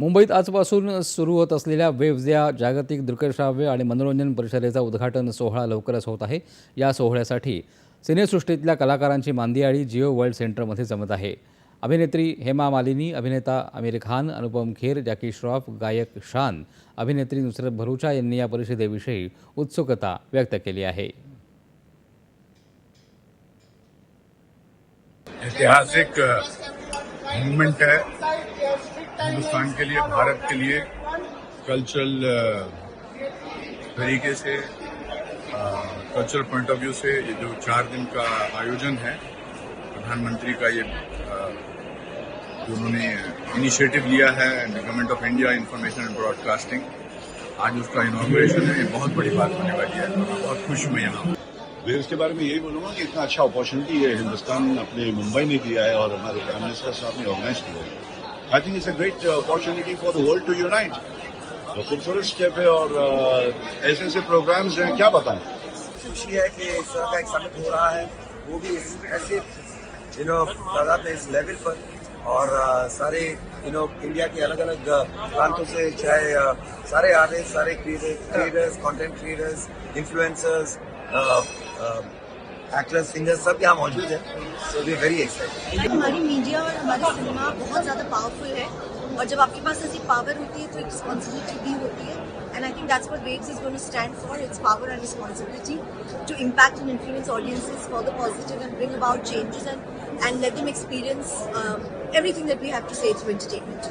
मुंबईत आजपासून सुरू होत असलेल्या वेव्ज या जागतिक दृकश्राव्य आणि मनोरंजन परिषदेचा उद्घाटन सोहळा लवकरच होत आहे. या सोहळ्यासाठी सिनेसृष्टीतल्या कलाकारांची मांदियाळी जिओ वर्ल्ड सेंटरमध्ये जमत आहे. अभिनेत्री हेमा मालिनी, अभिनेता आमिर खान, अनुपम खेर, जॅकी श्रॉफ, गायक शान, अभिनेत्री नुसरत भरूचा यांनी या परिषदेविषयी उत्सुकता व्यक्त केली आहे. ऐतिहासिक मूवमेंट है हिंदुस्तान के लिए, भारत के लिए कल्चरल तरीके से, कल्चरल पॉइंट ऑफ व्यू से ये जो 4 दिन का आयोजन है प्रधानमंत्री का, ये जो उन्होंने इनिशिएटिव लिया है government of India information and broadcasting, आज उसका इनॉग्रेशन है. ये बहुत बड़ी बात होने वाली है. बहुत खुश हूँ मैं यहाँ. वेव्स के बारे में यही बोलूंगा कि इतना अच्छा अपॉर्चुनिटी है हिंदुस्तान अपने मुंबई ने दिया है और हमारे प्राइम मिनिस्टर साहब ने ऑर्गेनाइज किया है. I think it's a great opportunity for the world to unite. तो खूबसूरत स्टेप है और ऐसे ऐसे प्रोग्राम्स हैं, क्या बताएं. खुशी है कि इस तरह का एक समिट हो रहा है, वो भी ऐसे तादाद में, इस लेवल पर, और सारे इंडिया के अलग अलग प्रांतों से, चाहे सारे आर्टिस्ट, सारे creators, content creators, influencers, actors, singers सब यहाँ मौजूद है. So we very excited. हमारी मीडिया और हमारी सिनेमा बहुत ज़्यादा पावरफुल है, और जब आपके पास ऐसी पावर होती है तो एक रिस्पॉन्सिबिलिटी भी होती है. And I think that's what वेव्स is going to stand for. It's power and responsibility to impact and influence audiences for the positive and bring about changes and let them experience everything that we have to say through entertainment.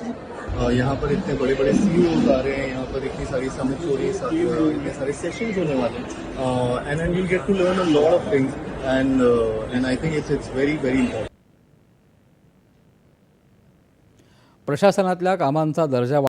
यहाँ पर इतने बड़े बड़े CEOs आ रहे हैं, यहाँ पर इतनी सारी समिट हो रही है, इतने सारे सेशंस होने वाले हैं, and we'll get to learn a lot of things, and I think it's very very important. प्रशासनातल्या कामांचा दर्जा